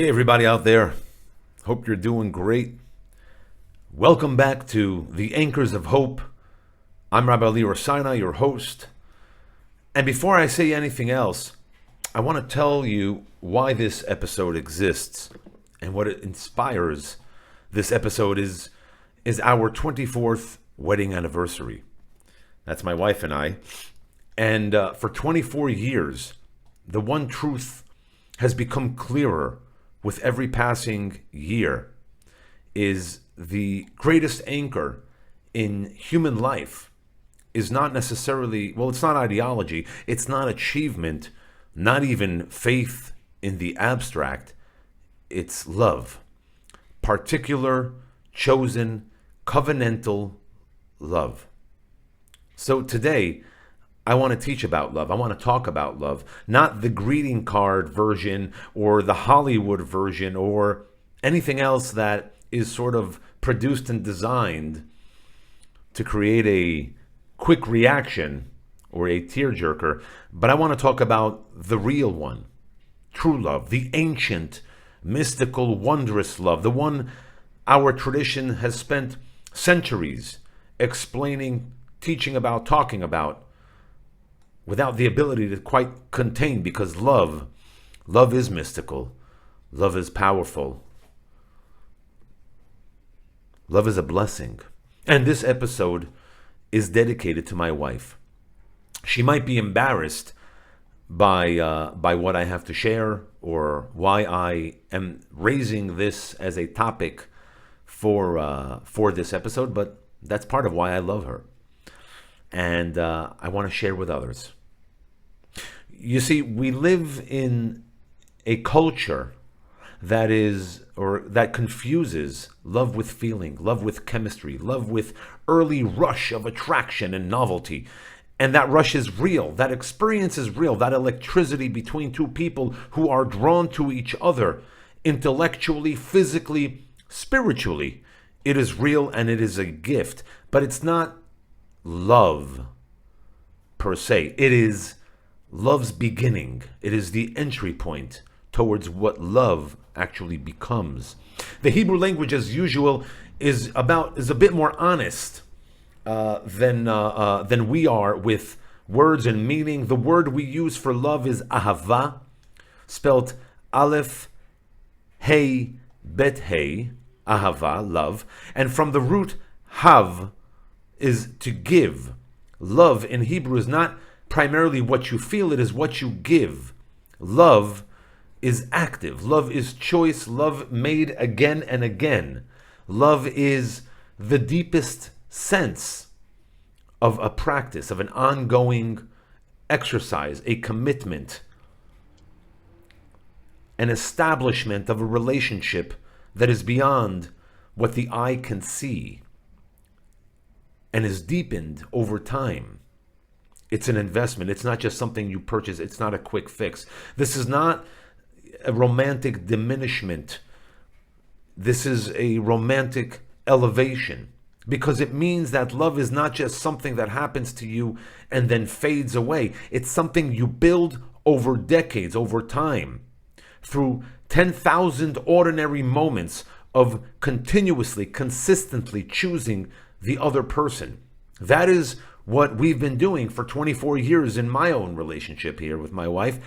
Hey, everybody out there. Hope you're doing great. Welcome back to the Anchors of Hope. I'm Rabbi Leor Sinai, your host. And before I say anything else, I want to tell you why this episode exists and what it inspires. This episode is our 24th wedding anniversary. That's my wife and I. And for 24 years, the one truth has become clearer with every passing year, is the greatest anchor in human life is not necessarily, well, it's not ideology, it's not achievement, not even faith in the abstract, it's love. Particular, chosen, covenantal love. So today, I want to teach about love. I want to talk about love, not the greeting card version or the Hollywood version or anything else that is sort of produced and designed to create a quick reaction or a tearjerker. But I want to talk about the real one, true love, the ancient, mystical, wondrous love, the one our tradition has spent centuries explaining, teaching about, talking about, without the ability to quite contain, because love is mystical, love is powerful, love is a blessing. And this episode is dedicated to my wife. She might be embarrassed by what I have to share or why I am raising this as a topic for this episode, but that's part of why I love her. And I want to share with others. You see, we live in a culture that confuses love with feeling, love with chemistry, love with early rush of attraction and novelty. And that rush is real. That experience is real. That electricity between two people who are drawn to each other intellectually, physically, spiritually. It is real and it is a gift. But it's not love per se. It is love's beginning. It is the entry point towards what love actually becomes. The Hebrew language, as usual, is a bit more honest than we are with words and meaning. The word we use for love is ahavah, spelled Aleph, Hey, Bet Hey, ahavah, love, and from the root hav is to give. Love in Hebrew is not primarily what you feel, it is what you give. Love is active. Love is choice. Love made again and again. Love is the deepest sense of a practice, of an ongoing exercise, a commitment, an establishment of a relationship that is beyond what the eye can see and is deepened over time. It's an investment. It's not just something you purchase. It's not a quick fix. This is not a romantic diminishment. This is a romantic elevation, because it means that love is not just something that happens to you and then fades away. It's something you build over decades, over time, through 10,000 ordinary moments of continuously, consistently choosing the other person. That is what we've been doing for 24 years in my own relationship here with my wife.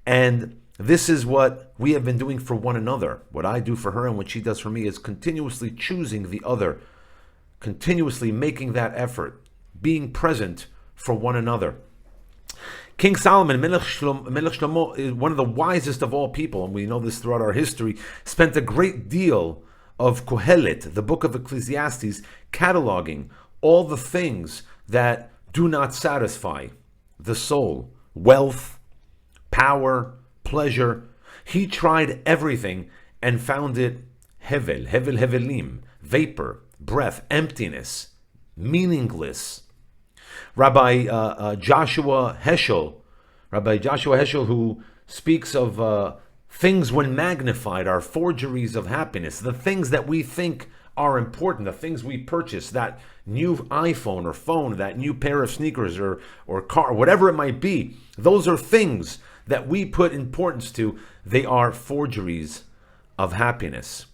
And this is what we have been doing for one another. What I do for her and what she does for me is continuously choosing the other, continuously making that effort, being present for one another. King Solomon, Melech Shlomo, is one of the wisest of all people, and we know this throughout our history, spent a great deal of Kohelet, the book of Ecclesiastes, cataloging all the things that do not satisfy the soul. Wealth, power, pleasure. He tried everything and found it hevelim, vapor, breath, emptiness, meaningless. Rabbi Joshua Heschel, who speaks of things when magnified are forgeries of happiness. The things that we think are important, the things we purchase, that new iPhone or phone, that new pair of sneakers or car, whatever it might be, those are things that we put importance to. They are forgeries of happiness.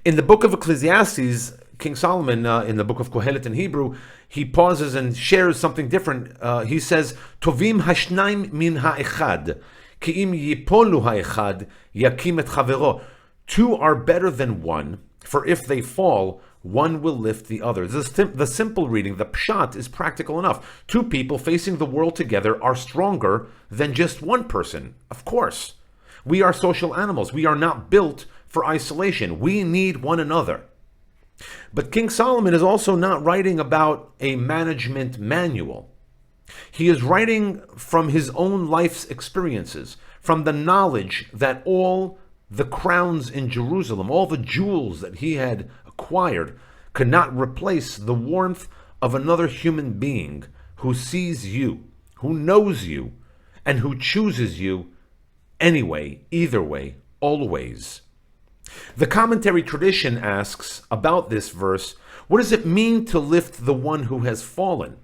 In the book of Ecclesiastes, King Solomon, in the book of Kohelet in Hebrew, he pauses and shares something different. He says, Tovim hashnaim min echad, ki im yipolu echad, yakim et chavero. Two are better than one, for if they fall, one will lift the other. The simple reading, the pshat, is practical enough. Two people facing the world together are stronger than just one person, of course. We are social animals. We are not built for isolation. We need one another. But King Solomon is also not writing about a management manual. He is writing from his own life's experiences, from the knowledge that all the crowns in Jerusalem, all the jewels that he had acquired, could not replace the warmth of another human being who sees you, who knows you, and who chooses you anyway, either way, always. The commentary tradition asks about this verse, what does it mean to lift the one who has fallen?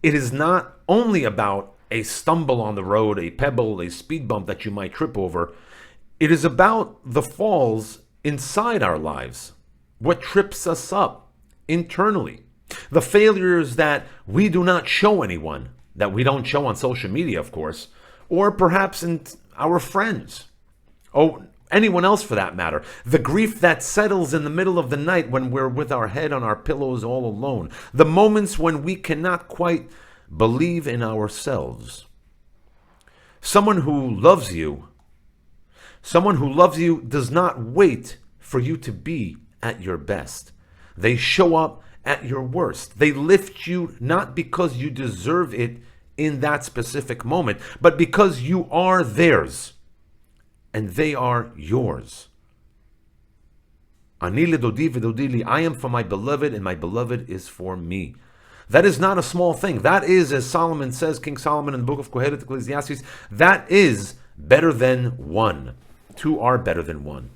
It is not only about a stumble on the road, a pebble, a speed bump that you might trip over. It is about the falls inside our lives, what trips us up internally, the failures that we do not show anyone, that we don't show on social media, of course, or perhaps in our friends, or anyone else for that matter, the grief that settles in the middle of the night when we're with our head on our pillows all alone, the moments when we cannot quite believe in ourselves. Someone who loves you does not wait for you to be at your best. They show up at your worst. They lift you not because you deserve it in that specific moment, but because you are theirs and they are yours. Ani ledodi v'dodi li, I am for my beloved and my beloved is for me. That is not a small thing. That is, as Solomon says, King Solomon in the book of Kohelet, Ecclesiastes, that is better than one. Two are better than one.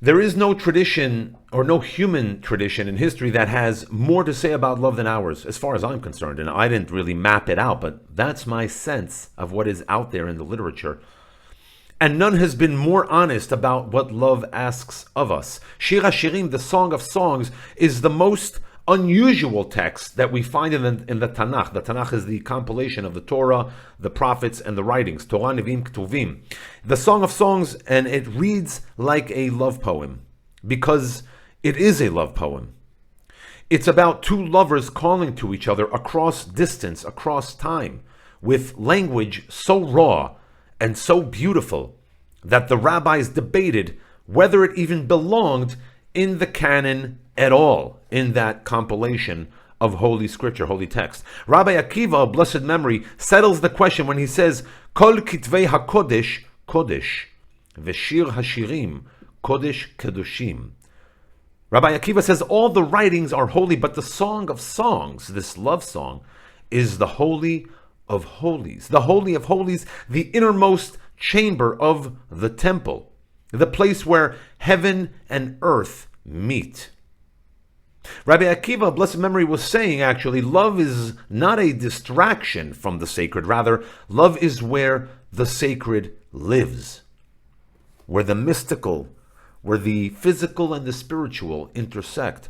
There is no tradition or no human tradition in history that has more to say about love than ours, as far as I'm concerned. And I didn't really map it out, but that's my sense of what is out there in the literature. And none has been more honest about what love asks of us. Shir HaShirim, the Song of Songs, is the most unusual text that we find in the Tanakh. The Tanakh is the compilation of the Torah, the prophets, and the writings. Torah, Nevim, Ketuvim. The Song of Songs, and it reads like a love poem, because it is a love poem. It's about two lovers calling to each other across distance, across time, with language so raw and so beautiful that the rabbis debated whether it even belonged in the canon at all, in that compilation of Holy Scripture, Holy Text. Rabbi Akiva, of blessed memory, settles the question when he says, Kol kitvei hakodesh, kodesh, v'shir hashirim, kodesh kedoshim. Rabbi Akiva says all the writings are holy, but the Song of Songs, this love song, is the Holy of Holies. The Holy of Holies, the innermost chamber of the temple, the place where heaven and earth meet. Rabbi Akiva, blessed memory, was saying, actually, love is not a distraction from the sacred. Rather, love is where the sacred lives, where the mystical, where the physical and the spiritual intersect.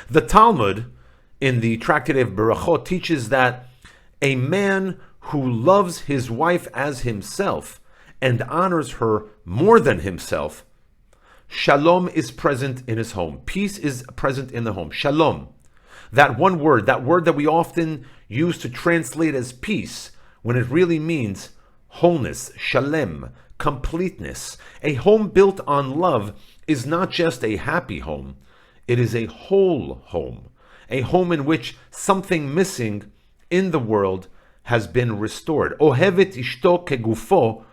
The Talmud, in the Tractate of Berachot, teaches that a man who loves his wife as himself and honors her more than himself, Shalom is present in his home. Peace is present in the home. Shalom. That one word, that word that we often use to translate as peace, when it really means wholeness, shalem, completeness. A home built on love is not just a happy home. It is a whole home. A home in which something missing in the world has been restored. Ohevet ishto kegufo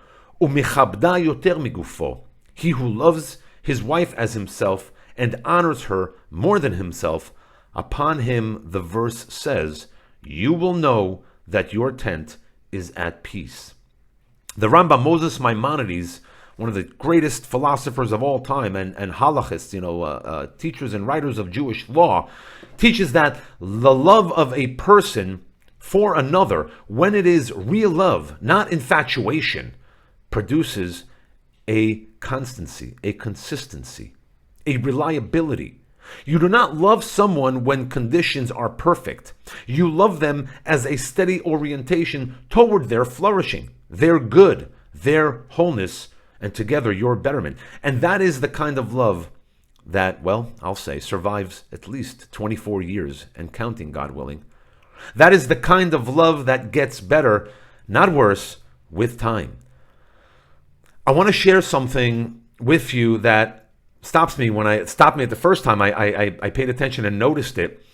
umichabda yoter migufo. He who loves his wife as himself and honors her more than himself, upon him, the verse says, you will know that your tent is at peace. The Rambam Moses Maimonides, one of the greatest philosophers of all time and halachists, teachers and writers of Jewish law, teaches that the love of a person for another, when it is real love, not infatuation, produces a constancy, a consistency, a reliability. You do not love someone when conditions are perfect. You love them as a steady orientation toward their flourishing, their good, their wholeness, and together your betterment. And that is the kind of love that, well, I'll say, survives at least 24 years and counting, God willing. That is the kind of love that gets better, not worse, with time. I want to share something with you that stopped me at the first time I paid attention and noticed it.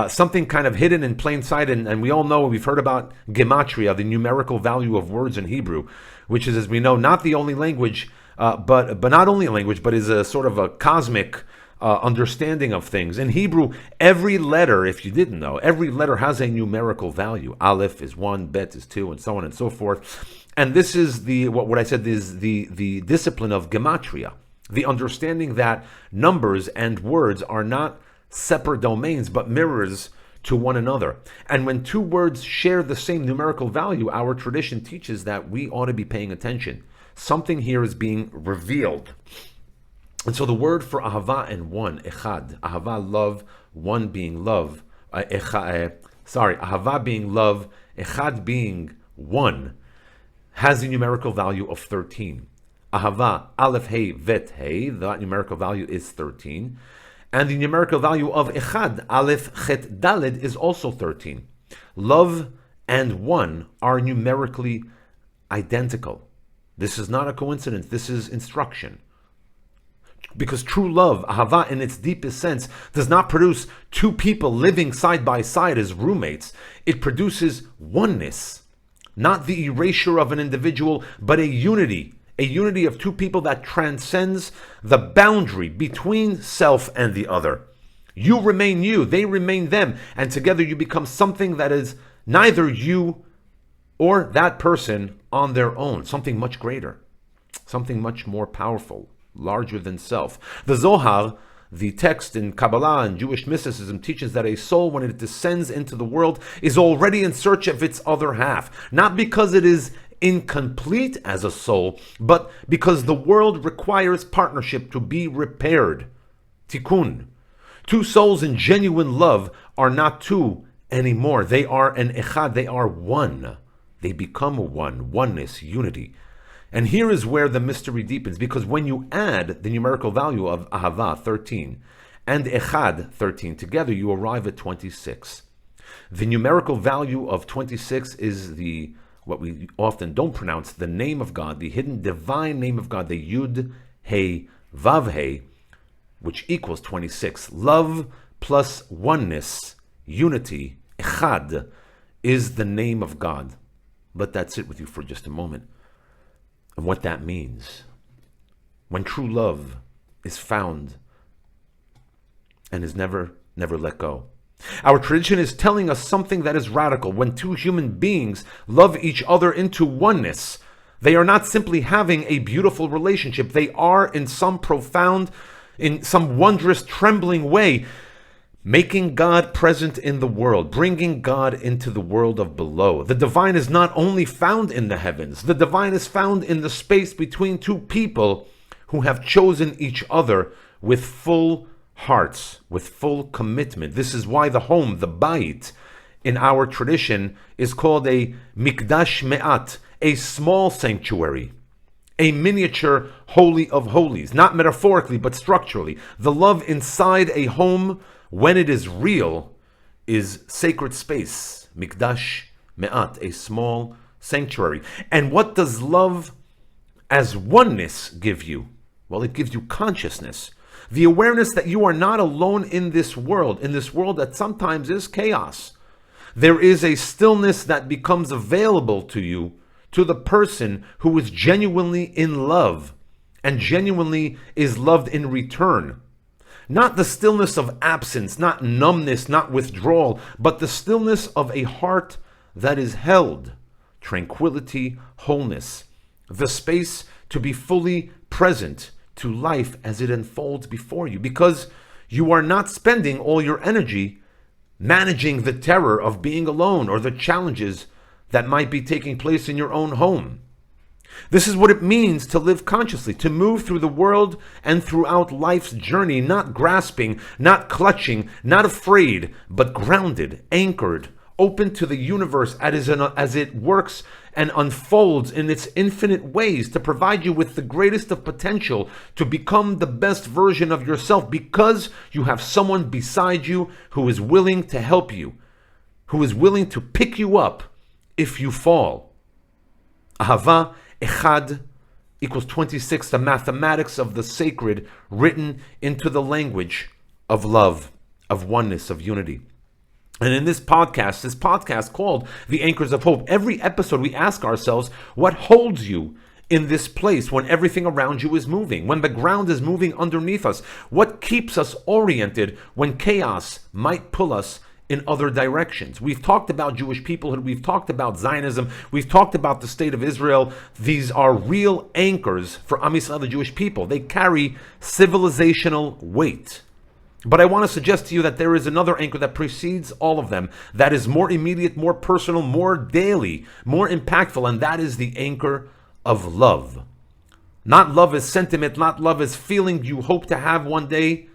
Something kind of hidden in plain sight, and we all know, we've heard about gematria, the numerical value of words in Hebrew, which is, as we know, not the only language, but not only a language, but is a sort of a cosmic understanding of things. In Hebrew, every letter, if you didn't know, every letter has a numerical value. Aleph is 1, Bet is 2, and so on and so forth. And this is what I said is the discipline of gematria, the understanding that numbers and words are not separate domains, but mirrors to one another. And when two words share the same numerical value, our tradition teaches that we ought to be paying attention. Something here is being revealed. And so the word for ahavah and one, echad, ahavah, love, one being love, ahavah being love, echad being one, has a numerical value of 13. Ahavah, aleph, hey, vet, hey, that numerical value is 13. And the numerical value of echad, aleph, chet, daled, is also 13. Love and one are numerically identical. This is not a coincidence. This is instruction. Because true love, ahavah in its deepest sense, does not produce two people living side by side as roommates. It produces oneness, not the erasure of an individual, but a unity of two people that transcends the boundary between self and the other. You remain you, they remain them, and together you become something that is neither you or that person on their own, something much greater, something much more powerful, larger than self. The Zohar, the text in Kabbalah and Jewish mysticism, teaches that a soul, when it descends into the world, is already in search of its other half, not because it is incomplete as a soul, but because the world requires partnership to be repaired. Tikkun. Two souls in genuine love are not two anymore. They are an echad. They are one. They become one. Oneness, unity. And here is where the mystery deepens, because when you add the numerical value of ahavah, 13, and echad, 13, together you arrive at 26. The numerical value of 26 is what we often don't pronounce, the name of God, the hidden divine name of God, the Yud, He, Vav, He, which equals 26. Love plus oneness, unity, echad, is the name of God. Let that sit with you for just a moment. And what that means. When true love is found and is never let go. Our tradition is telling us something that is radical. When two human beings love each other into oneness, they are not simply having a beautiful relationship. They are in some profound, in some wondrous, trembling way, making God present in the world, bringing God into the world of below. The divine is not only found in the heavens, the divine is found in the space between two people who have chosen each other with full hearts, with full commitment. This is why the home, the bayit, in our tradition is called a mikdash me'at, a small sanctuary, a miniature holy of holies, not metaphorically, but structurally. The love inside a home, when it is real, is sacred space, mikdash me'at, a small sanctuary. And what does love as oneness give you? Well, it gives you consciousness. The awareness that you are not alone in this world that sometimes is chaos. There is a stillness that becomes available to you, to the person who is genuinely in love and genuinely is loved in return. Not the stillness of absence, not numbness, not withdrawal, but the stillness of a heart that is held, tranquility, wholeness, the space to be fully present to life as it unfolds before you, because you are not spending all your energy managing the terror of being alone or the challenges that might be taking place in your own home. This is what it means to live consciously, to move through the world and throughout life's journey, not grasping, not clutching, not afraid, but grounded, anchored, open to the universe as it works and unfolds in its infinite ways to provide you with the greatest of potential to become the best version of yourself, because you have someone beside you who is willing to help you, who is willing to pick you up if you fall. Ahavah, echad, equals 26, the mathematics of the sacred written into the language of love, of oneness, of unity. And in this podcast called The Anchors of Hope, every episode we ask ourselves, what holds you in this place when everything around you is moving, when the ground is moving underneath us? What keeps us oriented when chaos might pull us in other directions? We've talked about Jewish peoplehood, we've talked about Zionism, we've talked about the state of Israel. These are real anchors for Am Yisrael, the Jewish people. They carry civilizational weight. But I want to suggest to you that there is another anchor that precedes all of them, that is more immediate, more personal, more daily, more impactful, and that is the anchor of love. Not love as sentiment, not love as feeling you hope to have one day,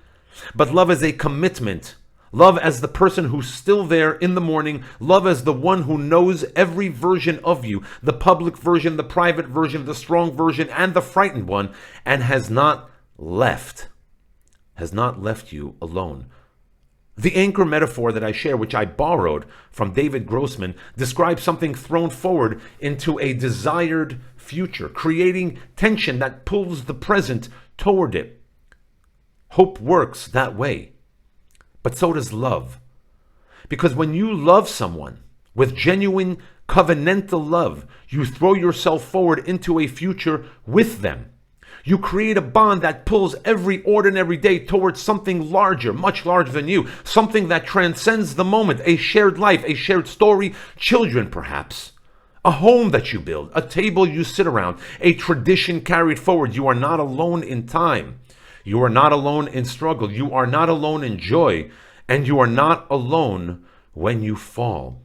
but love as a commitment. Love as the person who's still there in the morning. Love as the one who knows every version of you, the public version, the private version, the strong version, and the frightened one, and has not left you alone. The anchor metaphor that I share, which I borrowed from David Grossman, describes something thrown forward into a desired future, creating tension that pulls the present toward it. Hope works that way, but so does love. Because when you love someone with genuine covenantal love, you throw yourself forward into a future with them. You create a bond that pulls every ordinary day towards something larger, much larger than you, something that transcends the moment, a shared life, a shared story, children perhaps, a home that you build, a table you sit around, a tradition carried forward. You are not alone in time. You are not alone in struggle. You are not alone in joy. And you are not alone when you fall,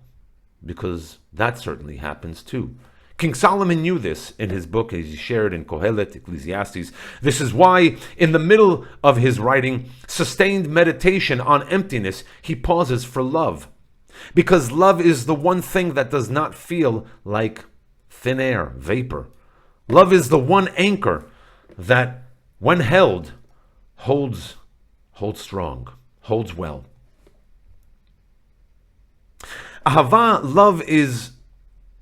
because that certainly happens too. King Solomon knew this in his book, as he shared in Kohelet, Ecclesiastes. This is why, in the middle of his writing, sustained meditation on emptiness, he pauses for love. Because love is the one thing that does not feel like thin air, vapor. Love is the one anchor that, when held, holds strong, holds well. Ahavah, love, is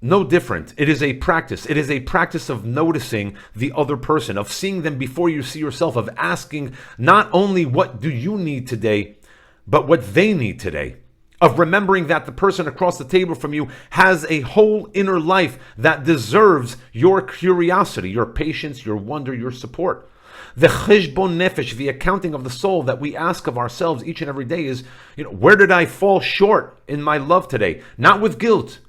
no different. It is a practice. It is a practice of noticing the other person, of seeing them before you see yourself, of asking not only what do you need today, but what they need today, of remembering that the person across the table from you has a whole inner life that deserves your curiosity, your patience, your wonder, your support. The cheshbon nefesh, the accounting of the soul that we ask of ourselves each and every day is, where did I fall short in my love today? Not with guilt,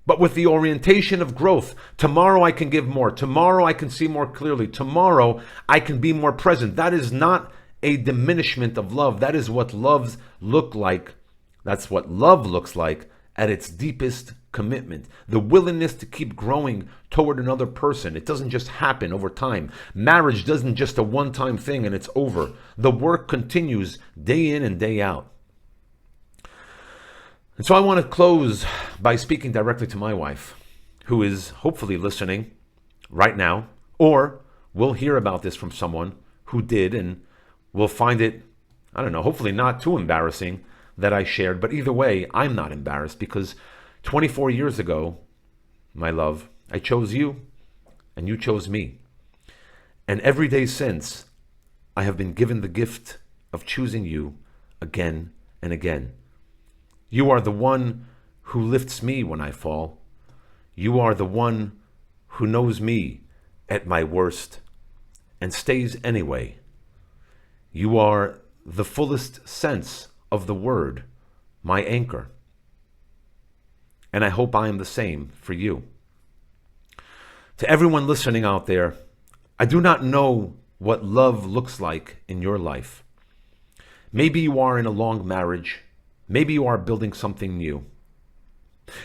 but with the orientation of growth. Tomorrow I can give more. Tomorrow I can see more clearly. Tomorrow I can be more present. That is not a diminishment of love. That is what loves look like. That's what love looks like at its deepest commitment. The willingness to keep growing toward another person. It doesn't just happen over time. Marriage doesn't just a one-time thing and it's over. The work continues day in and day out. And so I want to close by speaking directly to my wife, who is hopefully listening right now, or will hear about this from someone who did and will find it, hopefully not too embarrassing that I shared. But either way, I'm not embarrassed, because 24 years ago, my love, I chose you and you chose me. And every day since, I have been given the gift of choosing you again and again. You are the one who lifts me when I fall. You are the one who knows me at my worst and stays anyway. You are the fullest sense of the word, my anchor. And I hope I am the same for you. To everyone listening out there, I do not know what love looks like in your life. Maybe you are in a long marriage. Maybe you are building something new.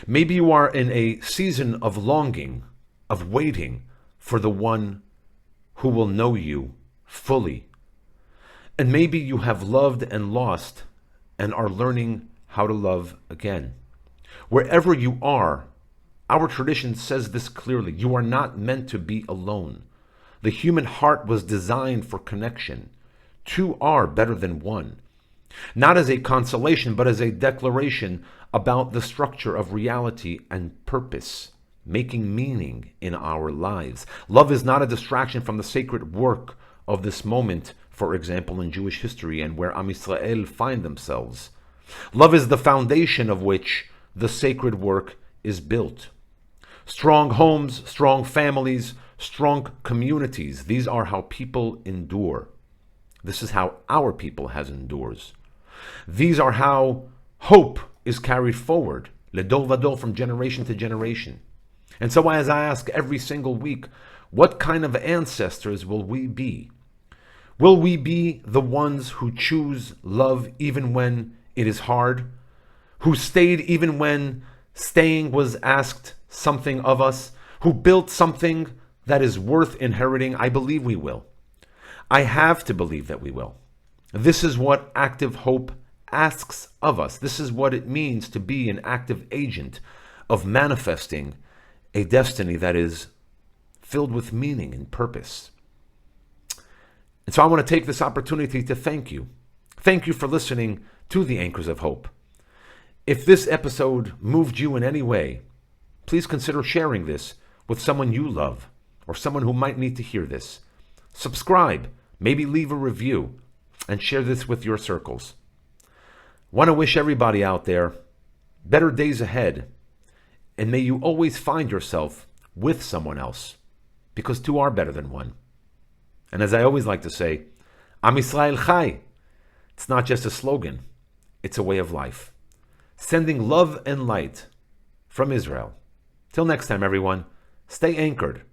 Maybe you are in a season of longing, of waiting, for the one who will know you fully. And maybe you have loved and lost and are learning how to love again. Wherever you are, our tradition says this clearly: you are not meant to be alone. The human heart was designed for connection. Two are better than one. Not as a consolation, but as a declaration about the structure of reality and purpose, making meaning in our lives. Love is not a distraction from the sacred work of this moment, for example, in Jewish history and where Am Yisrael find themselves. Love is the foundation of which the sacred work is built. Strong homes, strong families, strong communities, these are how people endure. This is how our people has endures. These are how hope is carried forward, ledor vador, from generation to generation. And so as I ask every single week, what kind of ancestors will we be? Will we be the ones who choose love even when it is hard? Who stayed even when staying was asked something of us? Who built something that is worth inheriting? I believe we will. I have to believe that we will. This is what active hope asks of us. This is what it means to be an active agent of manifesting a destiny that is filled with meaning and purpose. And so I want to take this opportunity to thank you. Thank you for listening to the Anchors of Hope. If this episode moved you in any way, please consider sharing this with someone you love or someone who might need to hear this. Subscribe, maybe leave a review, and share this with your circles. Want to wish everybody out there better days ahead, and may you always find yourself with someone else, because two are better than one. And as I always like to say, Am Yisrael Chai. It's not just a slogan, it's a way of life. Sending love and light from Israel. Till next time, everyone, stay anchored